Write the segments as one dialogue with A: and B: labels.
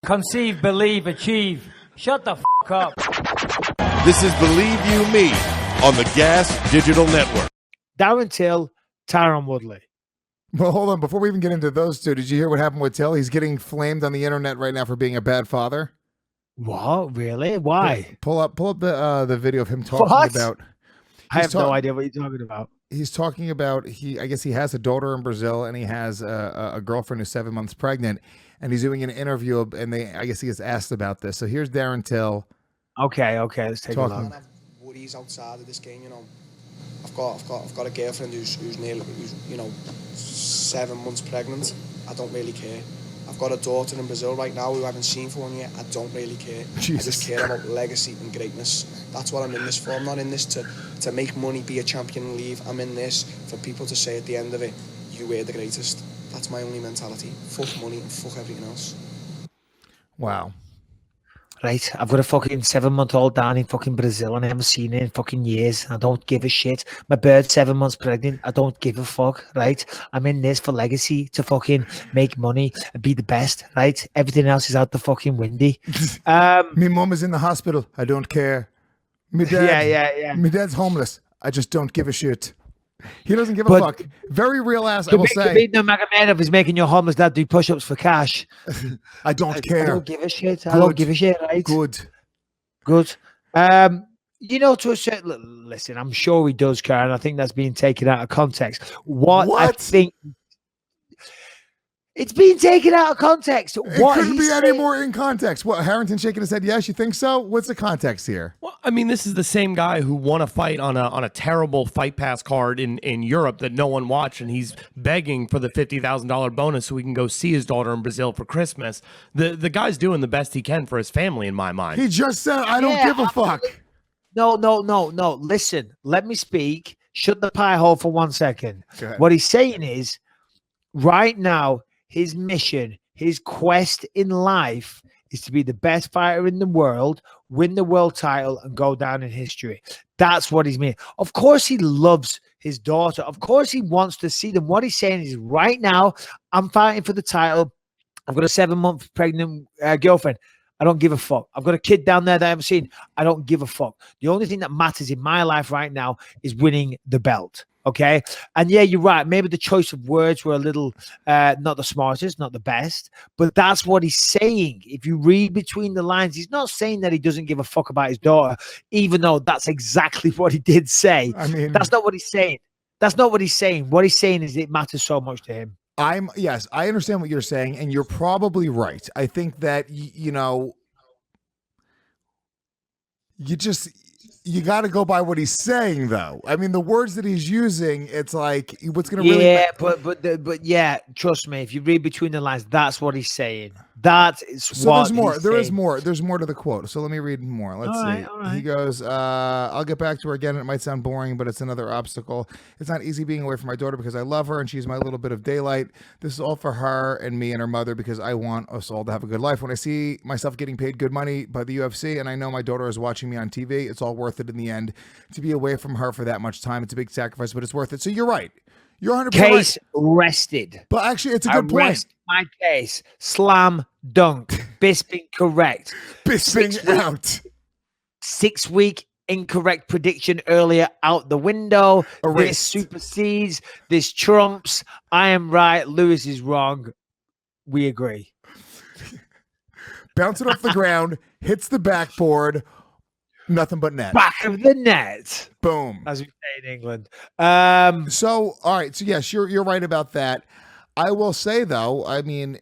A: Conceive, believe, achieve. Shut the f*** up.
B: This is Believe You Me on the Gas Digital Network.
C: Darren Till, Tyron Woodley.
D: Well, hold on. Before we even get into those two, did you hear what happened with Till? He's getting flamed on the internet right now for being a bad father.
C: What? Really? Why?
D: Pull up the video of him talking about.
C: I have no idea what you're talking about.
D: He's talking about I guess he has a daughter in Brazil and he has a girlfriend who's 7 months pregnant, and he's doing an interview and I guess he gets asked about this. So here's Darren Till.
C: Okay, let's take a look.
E: I don't have worries outside of this game, you know. I've got a girlfriend who's 7 months pregnant. I don't really care. I've got a daughter in Brazil right now who I haven't seen for 1 year. I don't really care.
D: Jesus.
E: I just care about legacy and greatness. That's what I'm in this for. I'm not in this to make money, be a champion and leave. I'm in this for people to say at the end of it, you were the greatest. That's my only mentality. Fuck money and fuck everything else.
D: Wow.
C: Right, I've got a fucking 7-month-old down in fucking Brazil and I haven't seen it in fucking years. I don't give a shit. My bird's 7 months pregnant. I don't give a fuck, right? I'm in this for legacy, to fucking make money and be the best, right? Everything else is out the fucking windy.
D: My mom is in the hospital. I don't care. My dad,
C: yeah.
D: My dad's homeless. I just don't give a shit. He doesn't give a fuck. Very real ass, I will say.
C: No Magomedov is making your homeless dad do push-ups for cash.
D: I don't care.
C: I don't give a shit. I don't give a shit, right?
D: Good.
C: You know, to a certain... Listen, I'm sure he does care, and I think that's being taken out of context. What? I think... It's being taken out of context.
D: It couldn't be any more in context. What, Harrington shaking his head? Yes, you think so? What's the context here?
F: Well, I mean, this is the same guy who won a fight on a terrible Fight Pass card in Europe that no one watched, and he's begging for the $50,000 bonus so he can go see his daughter in Brazil for Christmas. The guy's doing the best he can for his family, in my mind.
D: He just said, I don't give a fuck.
C: No. Listen, let me speak. Shut the pie hole for 1 second. What he's saying is, right now, his mission, his quest in life is to be the best fighter in the world, win the world title, and go down in history. That's what he's meaning. Of course, he loves his daughter. Of course, he wants to see them. What he's saying is, right now, I'm fighting for the title. I've got a 7-month pregnant girlfriend. I don't give a fuck. I've got a kid down there that I haven't seen. I don't give a fuck. The only thing that matters in my life right now is winning the belt. Okay. And yeah, you're right. Maybe the choice of words were a little not the smartest, not the best, but that's what he's saying. If you read between the lines, he's not saying that he doesn't give a fuck about his daughter, even though that's exactly what he did say. I mean, that's not what he's saying. That's not what he's saying. What he's saying is it matters so much to him.
D: Yes, I understand what you're saying, and you're probably right. I think that, you got to go by what he's saying, though. I mean, the words that he's using, it's like, what's going to really...
C: Yeah, but yeah, trust me, if you read between the lines, that's what he's saying. That is
D: so
C: what
D: there's more.
C: He's
D: there
C: saying.
D: Is more. There's more to the quote. So let me read more. Let's see.
C: All right.
D: He goes, I'll get back to her again. It might sound boring, but it's another obstacle. It's not easy being away from my daughter because I love her and she's my little bit of daylight. This is all for her and me and her mother because I want us all to have a good life. When I see myself getting paid good money by the UFC and I know my daughter is watching me on TV, it's all worth it in the end. To be away from her for that much time, it's a big sacrifice, but it's worth it. So you're right. You're 100%
C: case
D: right.
C: rested.
D: But actually, it's a good point.
C: My case. Slam dunk. Bisping correct.
D: Bisping out.
C: 6 week incorrect prediction earlier out the window.
D: Erased.
C: This supersedes. This trumps. I am right. Lewis is wrong. We agree.
D: Bounce it off the ground. Hits the backboard. Nothing but net.
C: Back of the net.
D: Boom.
C: As we say in England.
D: So, all right. So, yes, you're right about that. I will say, though, I mean,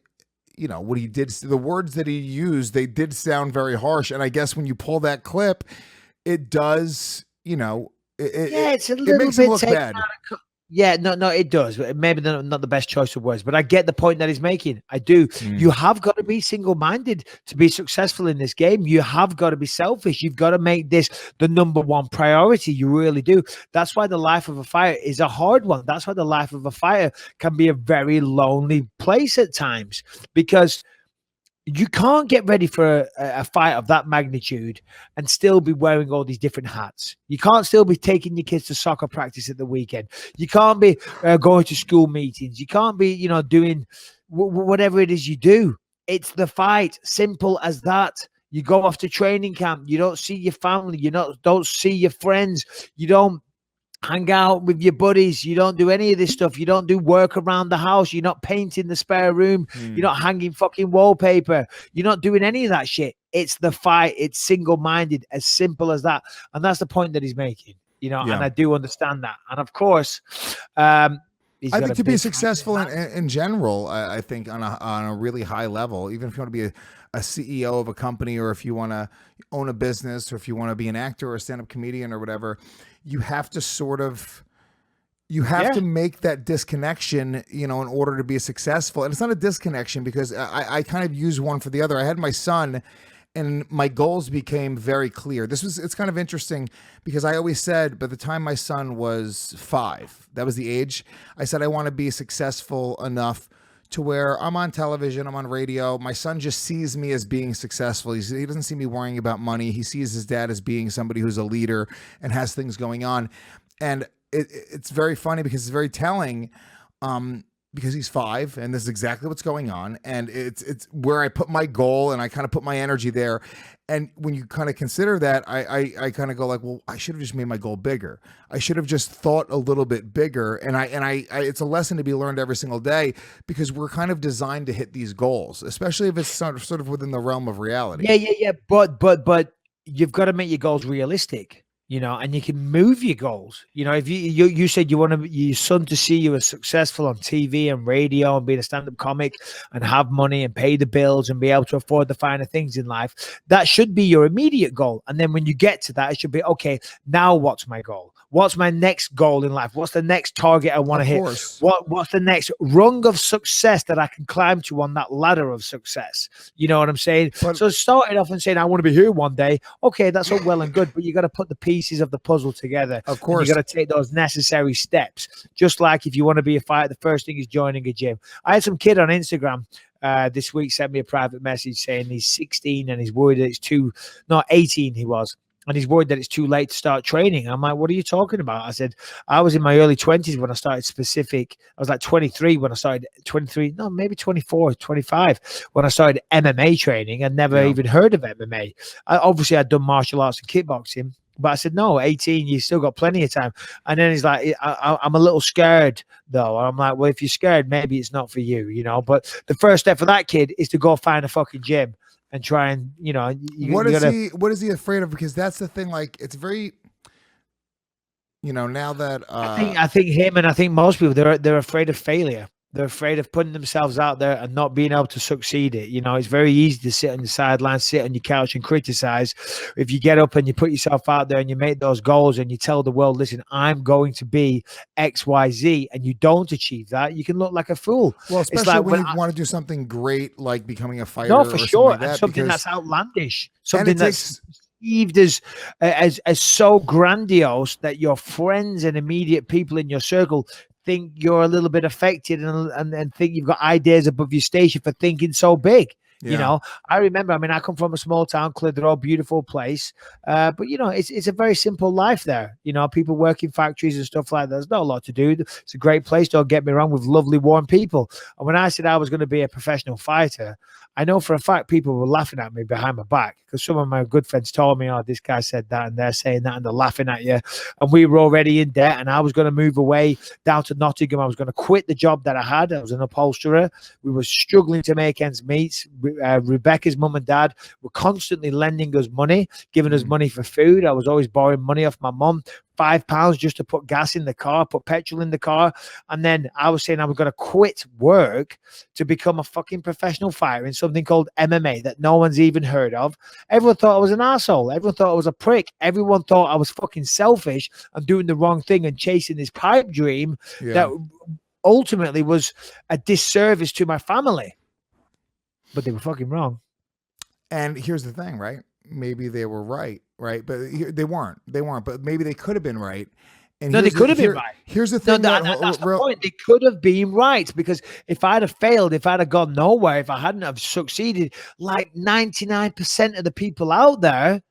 D: what he did, the words that he used, they did sound very harsh. And I guess when you pull that clip, it does,
C: it's a little
D: it makes
C: bit
D: him look bad.
C: Yeah, no, it does. Maybe not the best choice of words, but I get the point that he's making. I do. You have got to be single-minded to be successful in this game. You have got to be selfish. You've got to make this the number one priority. You really do. That's why the life of a fighter is a hard one. That's why the life of a fighter can be a very lonely place at times, because you can't get ready for a fight of that magnitude and still be wearing all these different hats. You can't still be taking your kids to soccer practice at the weekend. You can't be going to school meetings. You can't be, doing whatever it is you do. It's the fight. Simple as that. You go off to training camp. You don't see your family. Don't see your friends. You don't hang out with your buddies. You don't do any of this stuff. You don't do work around the house. You're not painting the spare room. You're not hanging fucking wallpaper. You're not doing any of that shit. It's the fight. It's single-minded, as simple as that. And that's the point that he's making, and I do understand that. And of course, I
D: think to be successful in general, I think on a really high level, even if you want to be a CEO of a company, or if you want to own a business, or if you want to be an actor or a stand-up comedian or whatever, you have to to make that disconnection, in order to be successful. And it's not a disconnection, because I kind of use one for the other. I had my son, and my goals became very clear. It's kind of interesting, because I always said, by the time my son was 5, that was the age, I said, I want to be successful enough to where I'm on television, I'm on radio. My son just sees me as being successful. He doesn't see me worrying about money. He sees his dad as being somebody who's a leader and has things going on. And it's very funny, because it's very telling, because he's 5, and this is exactly what's going on. And it's where I put my goal, and I kind of put my energy there. And when you kind of consider that, I kind of go like, well, I should have just made my goal bigger. I should have just thought a little bit bigger. And I it's a lesson to be learned every single day, because we're kind of designed to hit these goals, especially if it's sort of within the realm of reality.
C: Yeah. But you've got to make your goals realistic. And you can move your goals. If you said you want your son to see you as successful on TV and radio and being a stand-up comic and have money and pay the bills and be able to afford the finer things in life, that should be your immediate goal. And then when you get to that, it should be, okay, now what's my goal? What's my next goal in life? What's the next target I want to hit? What's the next rung of success that I can climb to on that ladder of success? You know what I'm saying? So starting off and saying, I want to be here one day. Okay, that's all well and good, but you got to put the pieces of the puzzle together.
D: Of course.
C: You got to take those necessary steps. Just like if you want to be a fighter, the first thing is joining a gym. I had some kid on Instagram this week sent me a private message saying he's 16 and he's worried that 18 he was. And he's worried that it's too late to start training. I'm like, what are you talking about? I said, I was in my early 20s when I started specific. I was like 23 when I started, 23, no, maybe 24, 25, when I started MMA training. I'd never even heard of MMA. Obviously, I'd done martial arts and kickboxing. But I said, no, 18, you still got plenty of time. And then he's like, I'm a little scared, though. And I'm like, well, if you're scared, maybe it's not for you, But the first step for that kid is to go find a fucking gym. And try and,
D: what is he afraid of? Because that's the thing, like, it's very, now that
C: I think him, and I think most people, they're afraid of failure. They're afraid of putting themselves out there and not being able to succeed it. It's very easy to sit on the sidelines, sit on your couch and criticize. If you get up and you put yourself out there and you make those goals and you tell the world, listen, I'm going to be X, Y, Z, and you don't achieve that, you can look like a fool.
D: Well, especially when you want to do something great, like becoming a fighter.
C: No, for sure. Like something that's outlandish. Something that's perceived as so grandiose that your friends and immediate people in your circle think you're a little bit affected and think you've got ideas above your station for thinking so big. I remember, I come from a small town, Clitheroe, beautiful place. But it's a very simple life there. People work in factories and stuff like that. There's not a lot to do. It's a great place, don't get me wrong, with lovely, warm people. And when I said I was going to be a professional fighter, I know for a fact people were laughing at me behind my back, because some of my good friends told me, oh, this guy said that, and they're saying that, and they're laughing at you. And we were already in debt, and I was going to move away down to Nottingham. I was going to quit the job that I had. I was an upholsterer. We were struggling to make ends meet. Rebecca's mum and dad were constantly lending us money, giving us money for food. I was always borrowing money off my mum. £5 just to put gas in the car, put petrol in the car. And then I was saying I was going to quit work to become a fucking professional fighter in something called MMA that no one's even heard of. Everyone thought I was an asshole. Everyone thought I was a prick. Everyone thought I was fucking selfish and doing the wrong thing and chasing this pipe dream that ultimately was a disservice to my family. But they were fucking wrong.
D: And here's the thing, right? Maybe they were right? But they weren't. But maybe they could have been right. And
C: no, they could have been right.
D: Here's the thing.
C: That's the point. They could have been right, because if I'd have failed, if I'd have gone nowhere, if I hadn't have succeeded, like 99% of the people out there,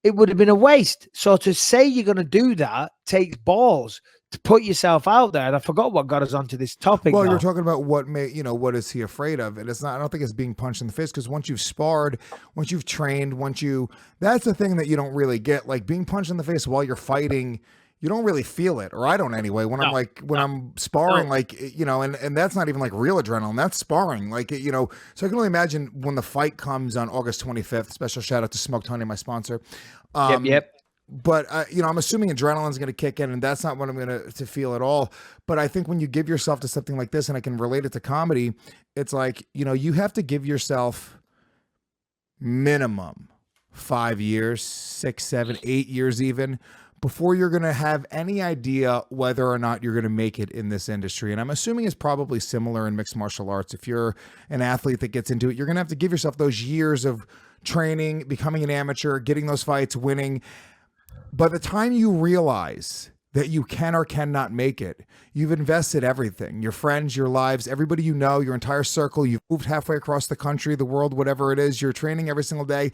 C: it would have been a waste. So to say you're going to do that takes balls. to put yourself out there. And I forgot what got us onto this topic.
D: Well,
C: now.
D: you're talking about what what is he afraid of? And it's not, I don't think it's being punched in the face, because once you've sparred, once you've trained, that's the thing that you don't really get. Like being punched in the face while you're fighting, you don't really feel it, or I don't anyway. When I'm sparring, and that's not even like real adrenaline. That's sparring, So I can only imagine when the fight comes on August 25th. Special shout out to Smoked Honey, my sponsor.
C: Yep.
D: But I'm assuming adrenaline's going to kick in, and that's not what I'm going to feel at all. But I think when you give yourself to something like this, and I can relate it to comedy, it's like, you have to give yourself minimum 5 years, 6, 7, 8 years even, before you're going to have any idea whether or not you're going to make it in this industry. And I'm assuming it's probably similar in mixed martial arts. If you're an athlete that gets into it, you're going to have to give yourself those years of training, becoming an amateur, getting those fights, winning. By the time you realize that you can or cannot make it, you've invested everything, your friends, your lives, everybody you know, your entire circle. You've moved halfway across the country, the world, whatever it is. You're training every single day.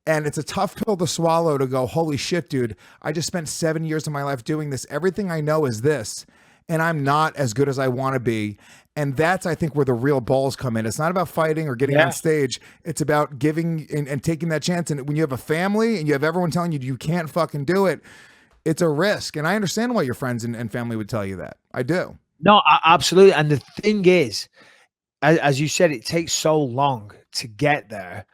D: And it's a tough pill to swallow to go, holy shit, dude, I just spent 7 years of my life doing this. Everything I know is this, and I'm not as good as I want to be. And that's, I think, where the real balls come in. It's not about fighting or getting on stage. It's about giving and taking that chance. And when you have a family and you have everyone telling you you can't fucking do it, it's a risk. And I understand why your friends and family would tell you that. I do.
C: No, absolutely. And the thing is, as you said, it takes so long to get there.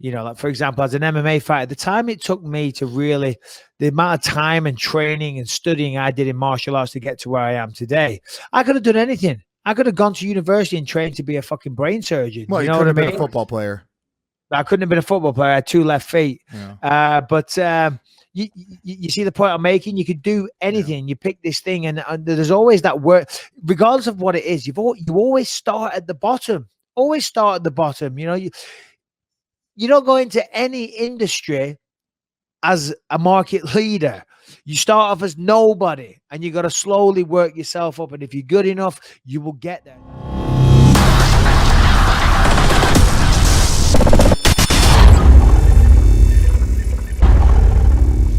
C: Like, for example, as an MMA fighter, the time it took me to really, the amount of time and training and studying I did in martial arts to get to where I am today, I could have done anything. I could have gone to university and trained to be a fucking brain surgeon.
D: Well, you know could have been a football player.
C: I couldn't have been a football player. I had 2 left feet. Yeah. But you see the point I'm making? You could do anything. Yeah. You pick this thing, and there's always that work, regardless of what it is. You always start at the bottom. Always start at the bottom. You don't go into any industry as a market leader. You start off as nobody, and you got to slowly work yourself up. And if you're good enough, you will get there.